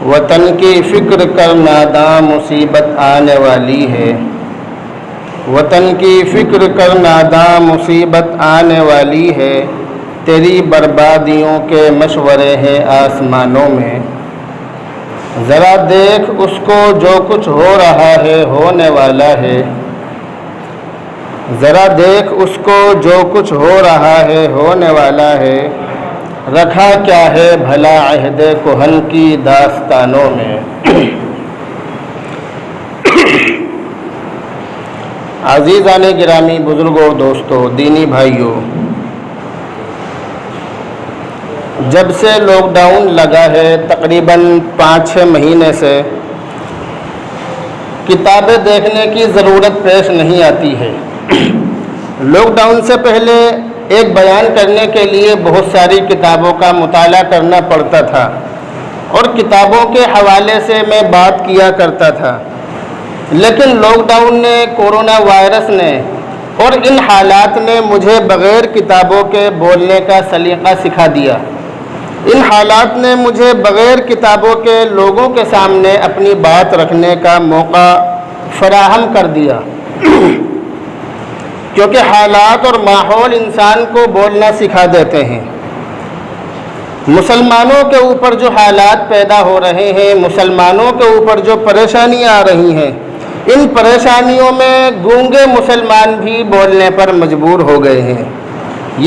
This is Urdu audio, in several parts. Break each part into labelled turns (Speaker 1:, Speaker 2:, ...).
Speaker 1: وطن کی فکر کر ناداں مصیبت آنے والی ہے، وطن کی فکر کر ناداں مصیبت آنے والی ہے، تیری بربادیوں کے مشورے ہیں آسمانوں میں، ذرا دیکھ اس کو جو کچھ ہو رہا ہے ہونے والا ہے، ذرا دیکھ اس کو جو کچھ ہو رہا ہے ہونے والا ہے، رکھا کیا ہے بھلا عہد کہن کی داستانوں میں۔ عزیزان گرامی، بزرگوں، دوستوں، دینی بھائیوں، جب سے لاک ڈاؤن لگا ہے تقریباً 5-6 مہینے سے کتابیں دیکھنے کی ضرورت پیش نہیں آتی ہے۔ لاک ڈاؤن سے پہلے ایک بیان کرنے کے لیے بہت ساری کتابوں کا مطالعہ کرنا پڑتا تھا اور کتابوں کے حوالے سے میں بات کیا کرتا تھا، لیکن لاک ڈاؤن نے، کورونا وائرس نے اور ان حالات نے مجھے بغیر کتابوں کے بولنے کا سلیقہ سکھا دیا۔ ان حالات نے مجھے بغیر کتابوں کے لوگوں کے سامنے اپنی بات رکھنے کا موقع فراہم کر دیا، کیونکہ حالات اور ماحول انسان کو بولنا سکھا دیتے ہیں۔ مسلمانوں کے اوپر جو حالات پیدا ہو رہے ہیں، مسلمانوں کے اوپر جو پریشانیاں آ رہی ہیں، ان پریشانیوں میں گونگے مسلمان بھی بولنے پر مجبور ہو گئے ہیں۔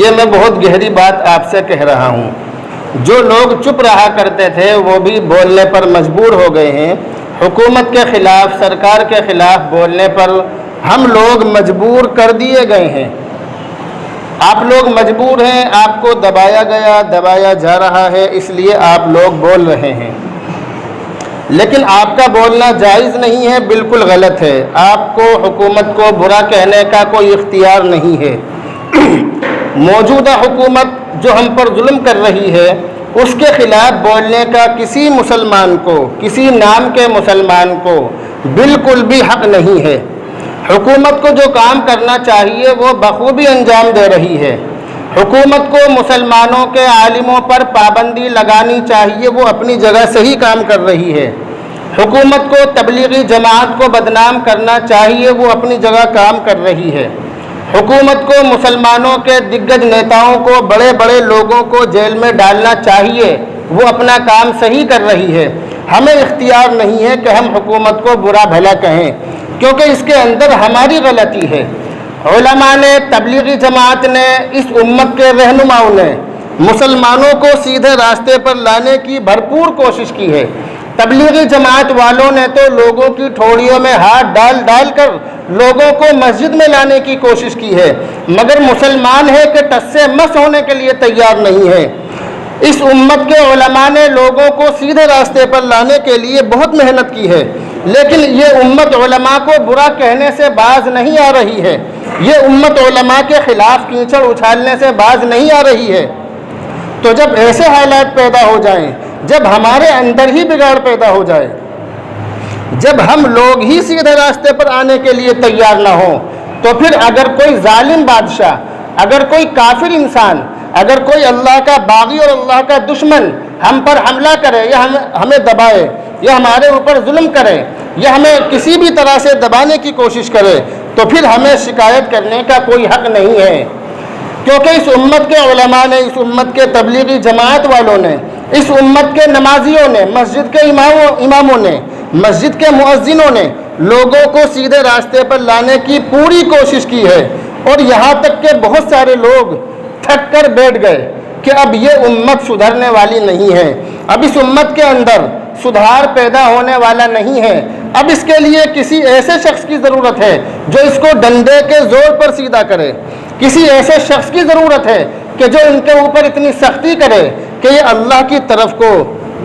Speaker 1: یہ میں بہت گہری بات آپ سے کہہ رہا ہوں۔ جو لوگ چپ رہا کرتے تھے وہ بھی بولنے پر مجبور ہو گئے ہیں۔ حکومت کے خلاف، سرکار کے خلاف بولنے پر ہم لوگ مجبور کر دیے گئے ہیں۔ آپ لوگ مجبور ہیں، آپ کو دبایا جا رہا ہے، اس لیے آپ لوگ بول رہے ہیں، لیکن آپ کا بولنا جائز نہیں ہے، بالکل غلط ہے۔ آپ کو حکومت کو برا کہنے کا کوئی اختیار نہیں ہے۔ موجودہ حکومت جو ہم پر ظلم کر رہی ہے، اس کے خلاف بولنے کا کسی مسلمان کو، کسی نام کے مسلمان کو بالکل بھی حق نہیں ہے۔ حکومت کو جو کام کرنا چاہیے وہ بخوبی انجام دے رہی ہے۔ حکومت کو مسلمانوں کے عالموں پر پابندی لگانی چاہیے، وہ اپنی جگہ صحیح کام کر رہی ہے۔ حکومت کو تبلیغی جماعت کو بدنام کرنا چاہیے، وہ اپنی جگہ کام کر رہی ہے۔ حکومت کو مسلمانوں کے دگج نیتاؤں کو، بڑے بڑے لوگوں کو جیل میں ڈالنا چاہیے، وہ اپنا کام صحیح کر رہی ہے۔ ہمیں اختیار نہیں ہے کہ ہم حکومت کو برا بھلا کہیں، کیونکہ اس کے اندر ہماری غلطی ہے۔ علماء نے، تبلیغی جماعت نے، اس امت کے رہنماؤں نے مسلمانوں کو سیدھے راستے پر لانے کی بھرپور کوشش کی ہے۔ تبلیغی جماعت والوں نے تو لوگوں کی ٹھوڑیوں میں ہاتھ ڈال کر لوگوں کو مسجد میں لانے کی کوشش کی ہے، مگر مسلمان ہے کہ ٹس سے مس ہونے کے لیے تیار نہیں ہے۔ اس امت کے علماء نے لوگوں کو سیدھے راستے پر لانے کے لیے بہت محنت کی ہے، لیکن یہ امت علماء کو برا کہنے سے باز نہیں آ رہی ہے۔ یہ امت علماء کے خلاف کیچڑ اچھالنے سے باز نہیں آ رہی ہے۔ تو جب ایسے حالات پیدا ہو جائیں، جب ہمارے اندر ہی بگاڑ پیدا ہو جائے، جب ہم لوگ ہی سیدھے راستے پر آنے کے لیے تیار نہ ہوں، تو پھر اگر کوئی ظالم بادشاہ، اگر کوئی کافر انسان، اگر کوئی اللہ کا باغی اور اللہ کا دشمن ہم پر حملہ کرے یا ہمیں دبائے یا ہمارے اوپر ظلم کرے یا ہمیں کسی بھی طرح سے دبانے کی کوشش کرے، تو پھر ہمیں شکایت کرنے کا کوئی حق نہیں ہے، کیونکہ اس امت کے علماء نے، اس امت کے تبلیغی جماعت والوں نے، اس امت کے نمازیوں نے، مسجد کے اماموں نے، مسجد کے مؤذنوں نے لوگوں کو سیدھے راستے پر لانے کی پوری کوشش کی ہے، اور یہاں تک کہ بہت سارے لوگ تھک کر بیٹھ گئے کہ اب یہ امت سدھرنے والی نہیں ہے، اب اس امت کے اندر سدھار پیدا ہونے والا نہیں ہے، اب اس کے لیے کسی ایسے شخص کی ضرورت ہے جو اس کو ڈنڈے کے زور پر سیدھا کرے، کسی ایسے شخص کی ضرورت ہے کہ جو ان کے اوپر اتنی سختی کرے کہ یہ اللہ کی طرف کو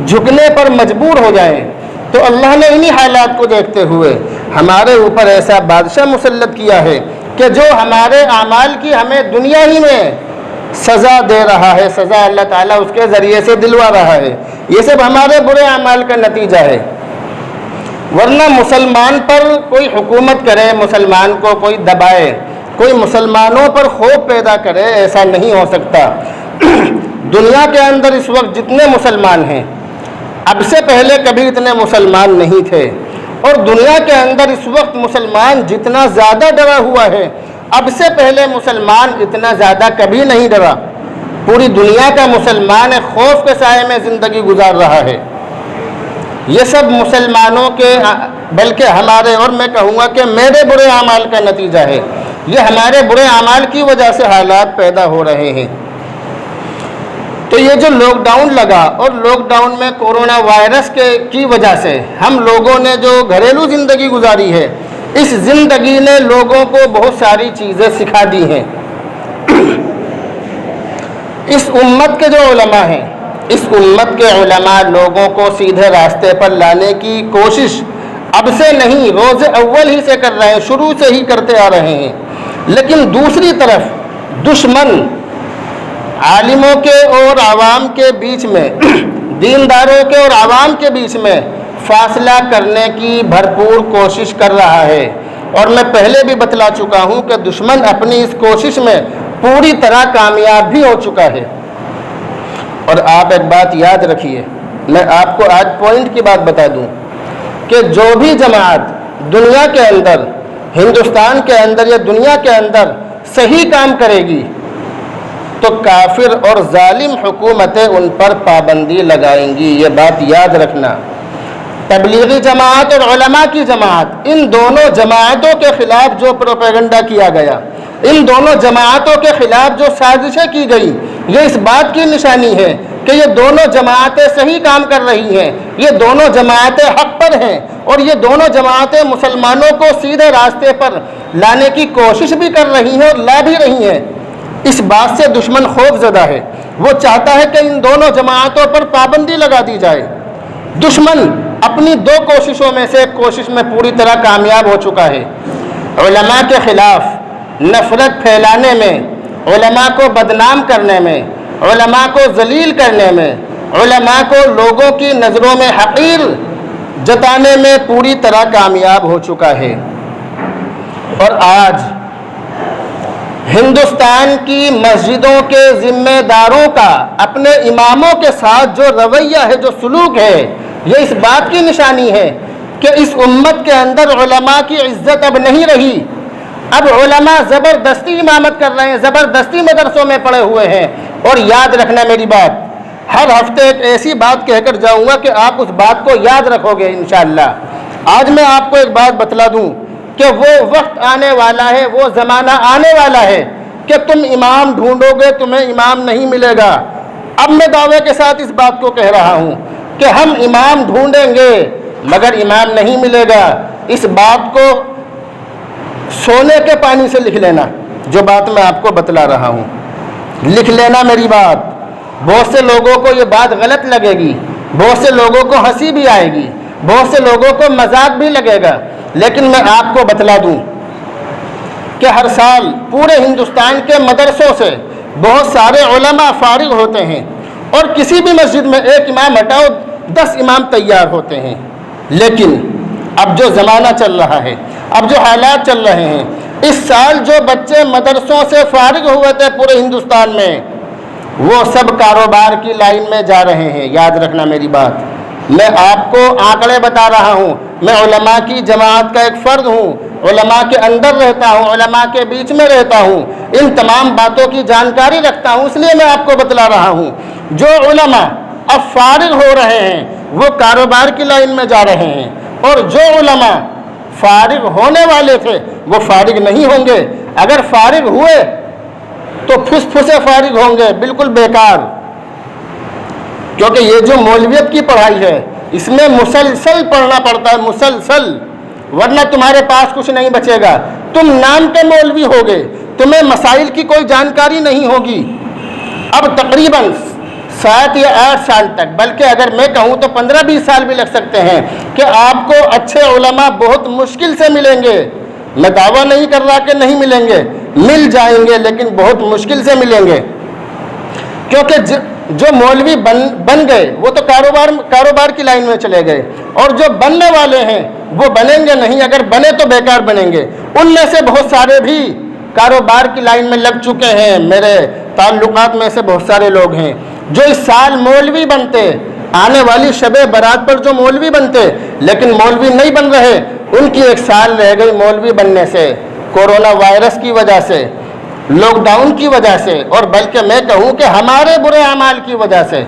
Speaker 1: جھکنے پر مجبور ہو جائیں۔ تو اللہ نے انہی حالات کو دیکھتے ہوئے ہمارے اوپر ایسا بادشاہ مسلط کیا ہے کہ جو ہمارے اعمال کی ہمیں دنیا ہی میں سزا دے رہا ہے، سزا اللہ تعالیٰ اس کے ذریعے سے دلوا رہا ہے۔ یہ سب ہمارے برے اعمال کا نتیجہ ہے، ورنہ مسلمان پر کوئی حکومت کرے، مسلمان کو کوئی دبائے، کوئی مسلمانوں پر خوف پیدا کرے، ایسا نہیں ہو سکتا۔ دنیا کے اندر اس وقت جتنے مسلمان ہیں، اب سے پہلے کبھی اتنے مسلمان نہیں تھے، اور دنیا کے اندر اس وقت مسلمان جتنا زیادہ ڈرا ہوا ہے، اب سے پہلے مسلمان اتنا زیادہ کبھی نہیں ڈرا۔ پوری دنیا کا مسلمان خوف کے سائے میں زندگی گزار رہا ہے۔ یہ سب مسلمانوں کے، بلکہ ہمارے، اور میں کہوں گا کہ میرے برے اعمال کا نتیجہ ہے۔ یہ ہمارے برے اعمال کی وجہ سے حالات پیدا ہو رہے ہیں۔ تو یہ جو لاک ڈاؤن لگا، اور لاک ڈاؤن میں کورونا وائرس کی وجہ سے ہم لوگوں نے جو گھریلو زندگی گزاری ہے، اس زندگی نے لوگوں کو بہت ساری چیزیں سکھا دی ہیں۔ اس امت کے جو علماء ہیں، اس امت کے علماء لوگوں کو سیدھے راستے پر لانے کی کوشش اب سے نہیں، روز اول ہی سے کر رہے ہیں، شروع سے ہی کرتے آ رہے ہیں۔ لیکن دوسری طرف دشمن عالموں کے اور عوام کے بیچ میں، دینداروں کے اور عوام کے بیچ میں فاصلہ کرنے کی بھرپور کوشش کر رہا ہے، اور میں پہلے بھی بتلا چکا ہوں کہ دشمن اپنی اس کوشش میں پوری طرح کامیاب بھی ہو چکا ہے۔ اور آپ ایک بات یاد رکھیے، میں آپ کو آج پوائنٹ کی بات بتا دوں کہ جو بھی جماعت دنیا کے اندر، ہندوستان کے اندر یا دنیا کے اندر صحیح کام کرے گی تو کافر اور ظالم حکومتیں ان پر پابندی لگائیں گی، یہ بات یاد رکھنا۔ تبلیغی جماعت اور علماء کی جماعت، ان دونوں جماعتوں کے خلاف جو پروپیگنڈا کیا گیا، ان دونوں جماعتوں کے خلاف جو سازشیں کی گئی، یہ اس بات کی نشانی ہے کہ یہ دونوں جماعتیں صحیح کام کر رہی ہیں، یہ دونوں جماعتیں حق پر ہیں، اور یہ دونوں جماعتیں مسلمانوں کو سیدھے راستے پر لانے کی کوشش بھی کر رہی ہیں اور لا بھی رہی ہیں۔ اس بات سے دشمن خوف زدہ ہے، وہ چاہتا ہے کہ ان دونوں جماعتوں پر پابندی لگا دی جائے۔ دشمن اپنی دو کوششوں میں سے ایک کوشش میں پوری طرح کامیاب ہو چکا ہے، علماء کے خلاف نفرت پھیلانے میں، علماء کو بدنام کرنے میں، علماء کو ذلیل کرنے میں، علماء کو لوگوں کی نظروں میں حقیر جتانے میں پوری طرح کامیاب ہو چکا ہے۔ اور آج ہندوستان کی مسجدوں کے ذمہ داروں کا اپنے اماموں کے ساتھ جو رویہ ہے، جو سلوک ہے، یہ اس بات کی نشانی ہے کہ اس امت کے اندر علماء کی عزت اب نہیں رہی۔ اب علماء زبردستی امامت کر رہے ہیں، زبردستی مدرسوں میں پڑے ہوئے ہیں۔ اور یاد رکھنا میری بات، ہر ہفتے ایک ایسی بات کہہ کر جاؤں گا کہ آپ اس بات کو یاد رکھو گے انشاءاللہ۔ آج میں آپ کو ایک بات بتلا دوں کہ وہ وقت آنے والا ہے، وہ زمانہ آنے والا ہے کہ تم امام ڈھونڈو گے، تمہیں امام نہیں ملے گا۔ اب میں دعوے کے ساتھ اس بات کو کہہ رہا ہوں کہ ہم امام ڈھونڈیں گے مگر امام نہیں ملے گا۔ اس بات کو سونے کے پانی سے لکھ لینا، جو بات میں آپ کو بتلا رہا ہوں، لکھ لینا میری بات۔ بہت سے لوگوں کو یہ بات غلط لگے گی، بہت سے لوگوں کو ہنسی بھی آئے گی، بہت سے لوگوں کو مذاق بھی لگے گا، لیکن میں آپ کو بتلا دوں کہ ہر سال پورے ہندوستان کے مدرسوں سے بہت سارے علماء فارغ ہوتے ہیں، اور کسی بھی مسجد میں ایک امام ہٹاؤ 10 امام تیار ہوتے ہیں۔ لیکن اب جو زمانہ چل رہا ہے، اب جو حالات چل رہے ہیں، اس سال جو بچے مدرسوں سے فارغ ہوئے تھے پورے ہندوستان میں، وہ سب کاروبار کی لائن میں جا رہے ہیں۔ یاد رکھنا میری بات، میں آپ کو آنکڑے بتا رہا ہوں، میں علماء کی جماعت کا ایک فرد ہوں، علماء کے اندر رہتا ہوں، علماء کے بیچ میں رہتا ہوں، ان تمام باتوں کی جانکاری رکھتا ہوں، اس لیے میں آپ کو بتلا رہا ہوں۔ جو علماء اب فارغ ہو رہے ہیں وہ کاروبار کی لائن میں جا رہے ہیں، اور جو علماء فارغ ہونے والے تھے وہ فارغ نہیں ہوں گے۔ اگر فارغ ہوئے تو پھس پھسے فارغ ہوں گے، بالکل بیکار، کیونکہ یہ جو مولویت کی پڑھائی ہے اس میں مسلسل پڑھنا پڑتا ہے، مسلسل، ورنہ تمہارے پاس کچھ نہیں بچے گا۔ تم نام کے مولوی ہوگے، تمہیں مسائل کی کوئی جانکاری نہیں ہوگی۔ اب تقریباً 7 یا 8 سال تک، بلکہ اگر میں کہوں تو 15-20 سال بھی لگ سکتے ہیں کہ آپ کو اچھے علماء بہت مشکل سے ملیں گے۔ میں دعویٰ نہیں کر رہا کہ نہیں ملیں گے، مل جائیں گے، لیکن بہت مشکل سے ملیں گے، کیونکہ جو مولوی بن گئے وہ تو کاروبار کی لائن میں چلے گئے، اور جو بننے والے ہیں وہ بنیں گے نہیں، اگر بنے تو بیکار بنیں گے۔ ان میں سے بہت سارے بھی کاروبار کی لائن میں لگ چکے ہیں، میرے تعلقات میں سے بہت سارے لوگ ہیں جو اس سال مولوی بنتے آنے والی شب برات پر جو مولوی بنتے لیکن مولوی نہیں بن رہے، ان کی 1 سال رہ گئی مولوی بننے سے، کورونا وائرس کی وجہ سے، لاک ڈاؤن کی وجہ سے، اور بلکہ میں کہوں کہ ہمارے برے اعمال کی وجہ سے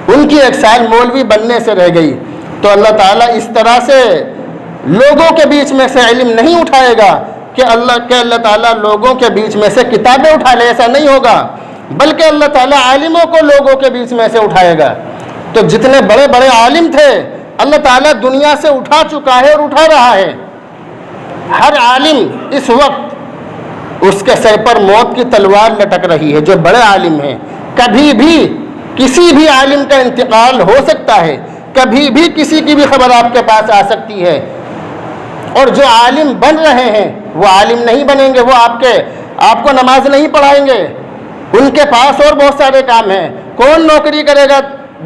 Speaker 1: ان کی 1 سال مولوی بننے سے رہ گئی۔ تو اللہ تعالیٰ اس طرح سے لوگوں کے بیچ میں سے علم نہیں اٹھائے گا کہ اللہ تعالیٰ لوگوں کے بیچ میں سے کتابیں اٹھا لے، ایسا نہیں ہوگا، بلکہ اللہ تعالیٰ عالموں کو لوگوں کے بیچ میں سے اٹھائے گا۔ تو جتنے بڑے بڑے عالم تھے اللہ تعالیٰ دنیا سے اٹھا چکا ہے اور اٹھا رہا ہے۔ ہر عالم اس وقت اس کے سر پر موت کی تلوار لٹک رہی ہے، جو بڑے عالم ہیں۔ کبھی بھی کسی بھی عالم کا انتقال ہو سکتا ہے، کبھی بھی کسی کی بھی خبر آپ کے پاس آ سکتی ہے، اور جو عالم بن رہے ہیں وہ عالم نہیں بنیں گے، وہ آپ کو نماز نہیں پڑھائیں گے، ان کے پاس اور بہت سارے کام ہیں۔ کون نوکری کرے گا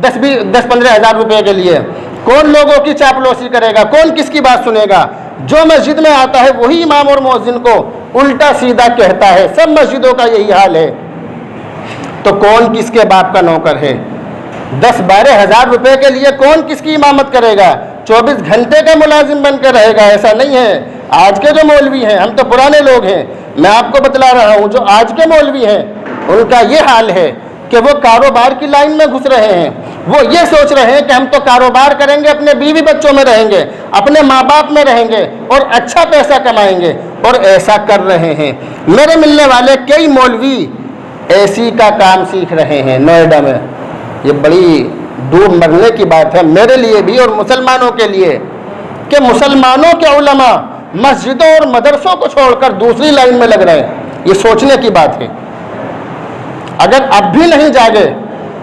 Speaker 1: 10-15 ہزار روپے کے لیے؟ کون لوگوں کی چاپلوسی کرے گا؟ کون کس کی بات سنے گا؟ جو مسجد میں آتا ہے وہی امام اور مؤذن کو الٹا سیدھا کہتا ہے۔ سب مسجدوں کا یہی حال ہے۔ تو کون کس کے باپ کا نوکر ہے؟ 10-12 ہزار روپے کے لیے کون کس کی امامت کرے گا؟ 24 گھنٹے کا ملازم بن کے رہے گا؟ ایسا نہیں ہے۔ آج کے جو مولوی ہیں، ہم تو پرانے لوگ ہیں، میں آپ کو بتلا رہا ہوں، جو آج کے مولوی ہیں ان کا یہ حال ہے کہ وہ کاروبار کی لائن میں گھس رہے ہیں۔ وہ یہ سوچ رہے ہیں کہ ہم تو کاروبار کریں گے، اپنے بیوی بچوں میں رہیں گے، اپنے ماں باپ میں رہیں گے اور اچھا پیسہ کمائیں گے، اور ایسا کر رہے ہیں۔ میرے ملنے والے کئی مولوی اے کا کام سیکھ رہے ہیں نوئیڈا میں۔ یہ بڑی دور مرنے کی بات ہے میرے لیے بھی اور مسلمانوں کے لیے کہ مسلمانوں کے علماء مسجدوں اور مدرسوں کو چھوڑ کر دوسری لائن میں لگ رہے ہیں۔ یہ سوچنے کی بات ہے۔ اگر اب بھی نہیں جاگے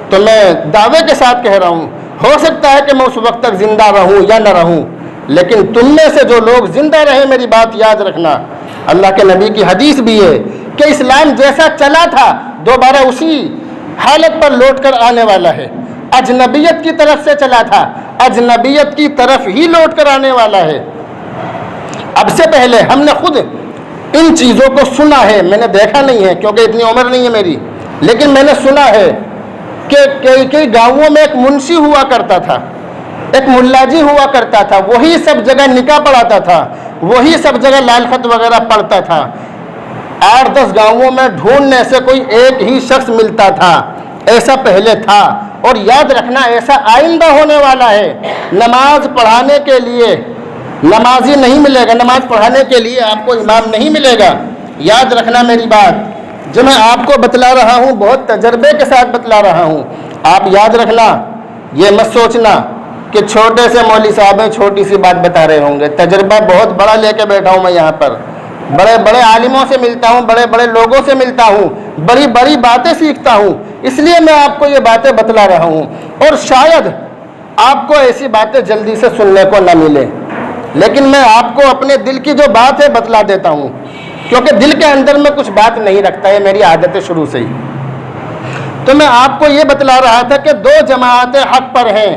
Speaker 1: تو میں دعوے کے ساتھ کہہ رہا ہوں، ہو سکتا ہے کہ میں اس وقت تک زندہ رہوں یا نہ رہوں، لیکن تم میں سے جو لوگ زندہ رہے میری بات یاد رکھنا، اللہ کے نبی کی حدیث بھی ہے کہ اسلام جیسا چلا تھا دوبارہ اسی حالت پر لوٹ کر آنے والا ہے۔ اجنبیت کی طرف سے چلا تھا، اجنبیت کی طرف ہی لوٹ کر آنے والا ہے۔ اب سے پہلے ہم نے خود ان چیزوں کو سنا ہے، میں نے دیکھا نہیں ہے کیونکہ اتنی عمر نہیں ہے میری، لیکن میں نے سنا ہے کہ کئی گاؤں میں ایک منشی ہوا کرتا تھا، ایک ملا جی ہوا کرتا تھا، وہی سب جگہ نکاح پڑھاتا تھا، وہی سب جگہ لال خط وغیرہ پڑھتا تھا۔ 8-10 گاؤں میں ڈھونڈنے سے کوئی ایک ہی شخص ملتا تھا۔ ایسا پہلے تھا، اور یاد رکھنا ایسا آئندہ ہونے والا ہے۔ نماز پڑھانے کے لیے نمازی نہیں ملے گا، نماز پڑھانے کے لیے آپ کو امام نہیں ملے گا۔ یاد رکھنا میری بات، جو میں آپ کو بتلا رہا ہوں بہت تجربے کے ساتھ بتلا رہا ہوں۔ آپ یاد رکھنا، یہ مت سوچنا کہ چھوٹے سے مولوی صاحب ہیں چھوٹی سی بات بتا رہے ہوں گے۔ تجربہ بہت بڑا لے کے بیٹھا ہوں میں یہاں پر، بڑے بڑے عالموں سے ملتا ہوں، بڑے بڑے لوگوں سے ملتا ہوں، بڑی بڑی باتیں سیکھتا ہوں، اس لیے میں آپ کو یہ باتیں بتلا رہا ہوں۔ اور شاید آپ کو ایسی باتیں جلدی سے سننے کو نہ ملے، لیکن میں آپ کو اپنے دل کی جو بات ہے بتلا دیتا ہوں، کیونکہ دل کے اندر میں کچھ بات نہیں رکھتا ہے، میری عادت ہے شروع سے ہی۔ تو میں آپ کو یہ بتلا رہا تھا کہ 2 جماعتیں حق پر ہیں،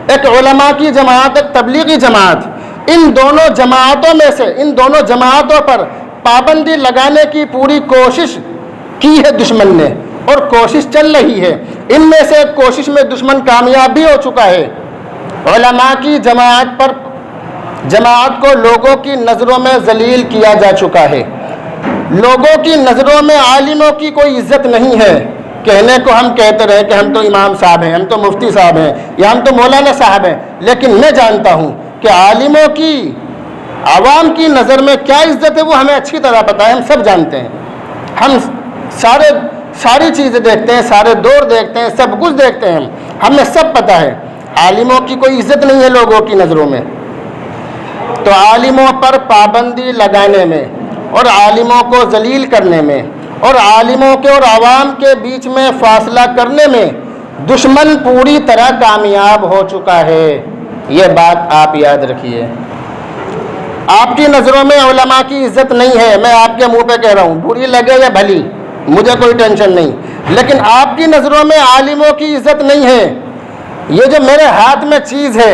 Speaker 1: ایک علماء کی جماعت، ایک تبلیغی جماعت۔ ان دونوں جماعتوں میں سے، ان دونوں جماعتوں پر پابندی لگانے کی پوری کوشش کی ہے دشمن نے، اور کوشش چل رہی ہے۔ ان میں سے ایک کوشش میں دشمن کامیاب بھی ہو چکا ہے۔ علماء کی جماعت کو لوگوں کی نظروں میں ذلیل کیا جا چکا ہے۔ لوگوں کی نظروں میں عالموں کی کوئی عزت نہیں ہے۔ کہنے کو ہم کہتے رہے کہ ہم تو امام صاحب ہیں، ہم تو مفتی صاحب ہیں، یا ہم تو مولانا صاحب ہیں، لیکن میں جانتا ہوں کہ عالموں کی عوام کی نظر میں کیا عزت ہے وہ ہمیں اچھی طرح پتہ ہے، ہم سب جانتے ہیں۔ ہم ساری چیزیں دیکھتے ہیں، سارے دور دیکھتے ہیں، سب کچھ دیکھتے ہیں، ہمیں سب پتہ ہے۔ عالموں کی کوئی عزت نہیں ہے لوگوں کی نظروں میں۔ تو عالموں پر پابندی لگانے میں اور عالموں کو ذلیل کرنے میں اور عالموں کے اور عوام کے بیچ میں فاصلہ کرنے میں دشمن پوری طرح کامیاب ہو چکا ہے۔ یہ بات آپ یاد رکھیے۔ آپ کی نظروں میں علماء کی عزت نہیں ہے، میں آپ کے منہ پہ کہہ رہا ہوں، بری لگے یا بھلی مجھے کوئی ٹینشن نہیں، لیکن آپ کی نظروں میں عالموں کی عزت نہیں ہے۔ یہ جو میرے ہاتھ میں چیز ہے،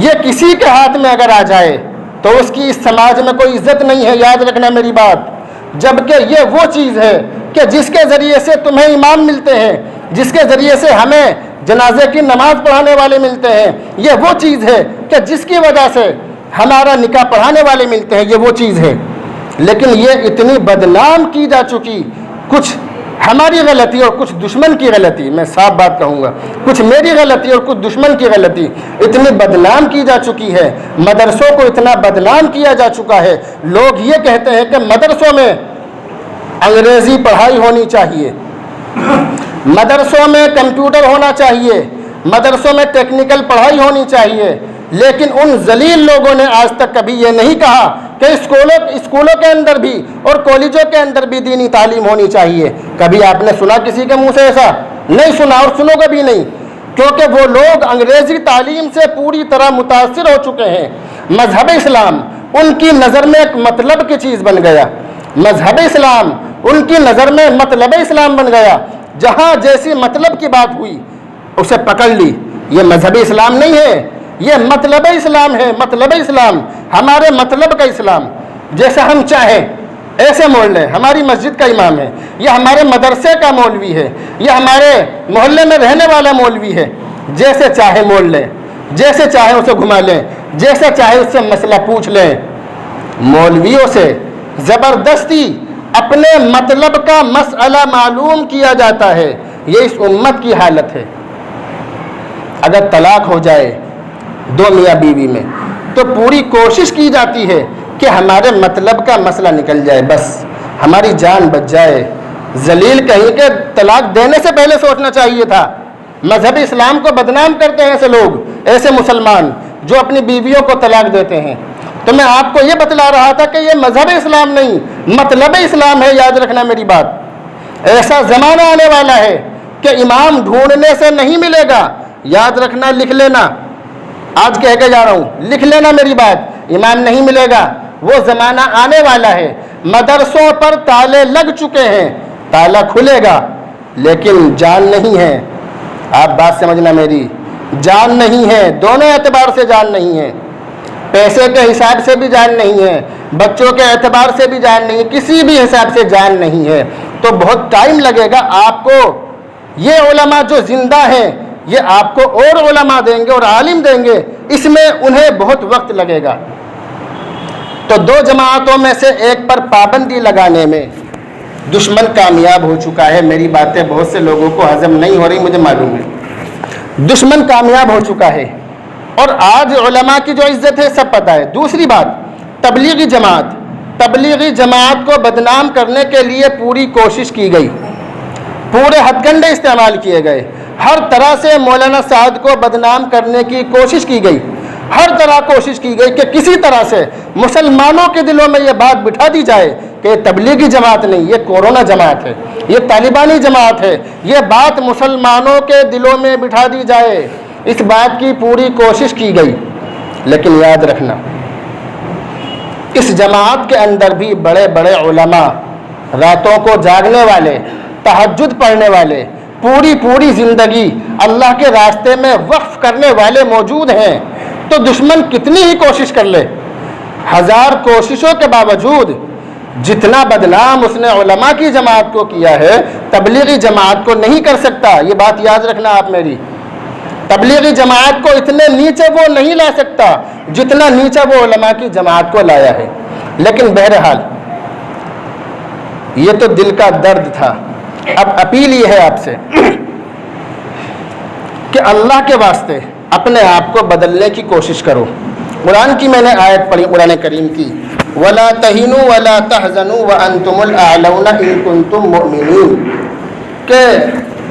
Speaker 1: یہ کسی کے ہاتھ میں اگر آ جائے تو اس کی اس سماج میں کوئی عزت نہیں ہے، یاد رکھنا میری بات۔ جبکہ یہ وہ چیز ہے کہ جس کے ذریعے سے تمہیں امام ملتے ہیں، جس کے ذریعے سے ہمیں جنازے کی نماز پڑھانے والے ملتے ہیں، یہ وہ چیز ہے کہ جس کی وجہ سے ہمارا نکاح پڑھانے والے ملتے ہیں، یہ وہ چیز ہے۔ لیکن یہ اتنی بدنام کی جا چکی، کچھ ہماری غلطی اور کچھ دشمن کی غلطی، میں صاف بات کہوں گا، کچھ میری غلطی اور کچھ دشمن کی غلطی، اتنی بدنام کی جا چکی ہے، مدرسوں کو اتنا بدنام کیا جا چکا ہے۔ لوگ یہ کہتے ہیں کہ مدرسوں میں انگریزی پڑھائی ہونی چاہیے، مدرسوں میں کمپیوٹر ہونا چاہیے، مدرسوں میں ٹیکنیکل پڑھائی ہونی چاہیے، لیکن ان ذلیل لوگوں نے آج تک کبھی یہ نہیں کہا کہ اسکولوں کے اندر بھی اور کالجوں کے اندر بھی دینی تعلیم ہونی چاہیے۔ کبھی آپ نے سنا کسی کے منہ سے ایسا؟ نہیں سنا، اور سنو گے بھی نہیں، کیونکہ وہ لوگ انگریزی تعلیم سے پوری طرح متاثر ہو چکے ہیں۔ مذہب اسلام ان کی نظر میں ایک مطلب کی چیز بن گیا، مذہب اسلام ان کی نظر میں مطلب اسلام بن گیا۔ جہاں جیسی مطلب کی بات ہوئی اسے پکڑ لی، یہ مذہب اسلام نہیں ہے، یہ مطلب اسلام ہے، مطلب اسلام، ہمارے مطلب کا اسلام، جیسے ہم چاہیں ایسے موڑ لیں۔ ہماری مسجد کا امام ہے، یہ ہمارے مدرسے کا مولوی ہے، یہ ہمارے محلے میں رہنے والا مولوی ہے، جیسے چاہے موڑ لیں، جیسے چاہے اسے گھما لیں، جیسے چاہے اس سے مسئلہ پوچھ لیں۔ مولویوں سے زبردستی اپنے مطلب کا مسئلہ معلوم کیا جاتا ہے، یہ اس امت کی حالت ہے۔ اگر طلاق ہو جائے دو میاں بیوی میں تو پوری کوشش کی جاتی ہے کہ ہمارے مطلب کا مسئلہ نکل جائے، بس ہماری جان بچ جائے۔ ذلیل کہیں کہ طلاق دینے سے پہلے سوچنا چاہیے تھا۔ مذہب اسلام کو بدنام کرتے ہیں ایسے لوگ، ایسے مسلمان جو اپنی بیویوں کو طلاق دیتے ہیں۔ تو میں آپ کو یہ بتلا رہا تھا کہ یہ مذہب اسلام نہیں، مطلب اسلام ہے، یاد رکھنا میری بات۔ ایسا زمانہ آنے والا ہے کہ امام ڈھونڈنے سے نہیں ملے گا، یاد رکھنا، لکھ لینا، آج کہہ کے جا رہا ہوں، لکھ لینا میری بات، امام نہیں ملے گا۔ وہ زمانہ آنے والا ہے، مدرسوں پر تالے لگ چکے ہیں، تالا کھلے گا لیکن جان نہیں ہے۔ آپ بات سمجھنا میری، جان نہیں ہے، دونوں اعتبار سے جان نہیں ہے، پیسے کے حساب سے بھی جان نہیں ہے، بچوں کے اعتبار سے بھی جان نہیں ہے، کسی بھی حساب سے جان نہیں ہے۔ تو بہت ٹائم لگے گا آپ کو، یہ علماء جو زندہ ہیں یہ آپ کو اور علماء دیں گے اور عالم دیں گے، اس میں انہیں بہت وقت لگے گا۔ تو دو جماعتوں میں سے ایک پر پابندی لگانے میں دشمن کامیاب ہو چکا ہے۔ میری باتیں بہت سے لوگوں کو ہضم نہیں ہو رہی، مجھے معلوم ہے، دشمن کامیاب ہو چکا ہے، اور آج علماء کی جو عزت ہے سب پتہ ہے۔ دوسری بات، تبلیغی جماعت کو بدنام کرنے کے لیے پوری کوشش کی گئی، پورے ہتھ کنڈے استعمال کیے گئے، ہر طرح سے مولانا سعد کو بدنام کرنے کی کوشش کی گئی، ہر طرح کوشش کی گئی کہ کسی طرح سے مسلمانوں کے دلوں میں یہ بات بٹھا دی جائے کہ یہ تبلیغی جماعت نہیں، یہ کورونا جماعت ہے، یہ طالبانی جماعت ہے، یہ بات مسلمانوں کے دلوں میں بٹھا دی جائے، اس بات کی پوری کوشش کی گئی۔ لیکن یاد رکھنا، اس جماعت کے اندر بھی بڑے بڑے علماء، راتوں کو جاگنے والے، تہجد پڑھنے والے، پوری زندگی اللہ کے راستے میں وقف کرنے والے موجود ہیں۔ تو دشمن کتنی ہی کوشش کر لے، ہزار کوششوں کے باوجود جتنا بدنام اس نے علماء کی جماعت کو کیا ہے، تبلیغی جماعت کو نہیں کر سکتا۔ یہ بات یاد رکھنا آپ میری، تبلیغی جماعت کو اتنے نیچے وہ نہیں لا سکتا جتنا نیچے وہ علماء کی جماعت کو لایا ہے۔ لیکن بہرحال یہ تو دل کا درد تھا۔ اب اپیل یہ ہے آپ سے کہ اللہ کے واسطے اپنے آپ کو بدلنے کی کوشش کرو۔ قرآن کی میں نے آیت پڑھی، قرآن کریم کی، وَلَا تَهِنُوا وَلَا تَحْزَنُوا وَأَنْتُمُ الْأَعْلَوْنَ إِن كُنتُم مُؤْمِنِينَ، کہ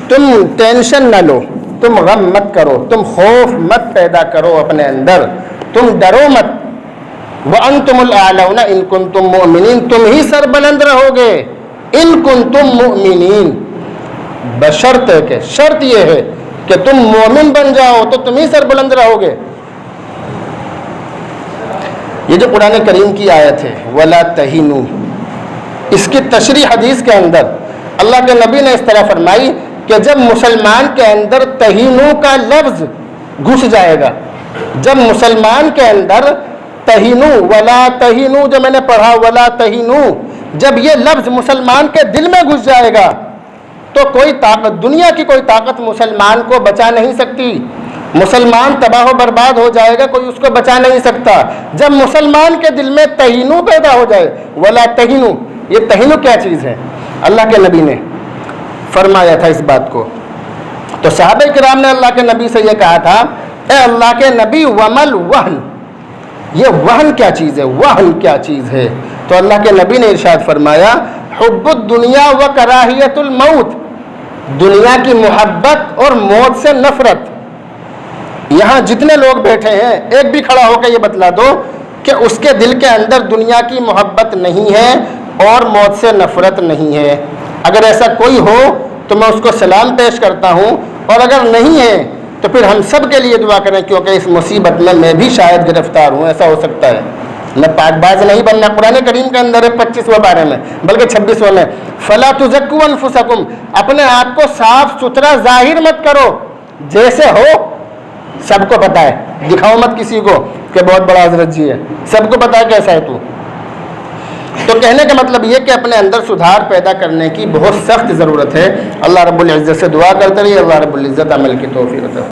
Speaker 1: تم ٹینشن نہ لو، تم غم مت کرو، تم خوف مت پیدا کرو اپنے اندر، تم ڈرو مت۔ وَأَنْتُمُ الْأَعْلَوْنَ إِن كُنتُم مُؤْمِنِينَ، تم ہی سربلند رہو گے، ان کنتم مؤمنین، بشرط ہے کہ شرط یہ ہے کہ تم مومن بن جاؤ تو تم ہی سربلند رہو گے۔ یہ جو قرآن کریم کی آیت ہے وَلَا تَهِنُوا، اس کی تشریح حدیث کے اندر اللہ کے نبی نے اس طرح فرمائی کہ جب مسلمان کے اندر تہینو کا لفظ گھس جائے گا، جب مسلمان کے اندر تہینو، وَلَا تَهِنُوا جو میں نے پڑھا، وَلَا تَهِنُوا، جب یہ لفظ مسلمان کے دل میں گھس جائے گا تو کوئی طاقت، دنیا کی کوئی طاقت مسلمان کو بچا نہیں سکتی. مسلمان تباہ و برباد ہو جائے گا، کوئی اس کو بچا نہیں سکتا. جب مسلمان کے دل میں تہینو پیدا ہو جائے، ولا تہینو، یہ تہینو کیا چیز ہے؟ اللہ کے نبی نے فرمایا تھا اس بات کو. تو صحابہ کرام نے اللہ کے نبی سے یہ کہا تھا، اے اللہ کے نبی ومل وہن، یہ وہن کیا چیز ہے، وہن کیا چیز ہے؟ تو اللہ کے نبی نے ارشاد فرمایا، حب الدنیا و کراہیت الموت، دنیا کی محبت اور موت سے نفرت. یہاں جتنے لوگ بیٹھے ہیں ایک بھی کھڑا ہو کے یہ بتلا دو کہ اس کے دل کے اندر دنیا کی محبت نہیں ہے اور موت سے نفرت نہیں ہے. اگر ایسا کوئی ہو تو میں اس کو سلام پیش کرتا ہوں، اور اگر نہیں ہے تو پھر ہم سب کے لیے دعا کریں، کیونکہ اس مصیبت میں بھی شاید گرفتار ہوں. ایسا ہو سکتا ہے. میں پاک باز نہیں بننا. قرآن کریم کے اندر ہے 25ویں بارے میں، بلکہ 26ویں میں، فلا تزکوا انفسکم، اپنے آپ کو صاف ستھرا ظاہر مت کرو، جیسے ہو سب کو پتا ہے. دکھاؤ مت کسی کو کہ بہت بڑا حضرت جی ہے، سب کو پتا ہے کیسا ہے تو. تو کہنے کا مطلب یہ کہ اپنے اندر سدھار پیدا کرنے کی بہت سخت ضرورت ہے. اللہ رب العزت سے دعا کرتے رہیے، اللہ رب العزت عمل کی توفیق عطا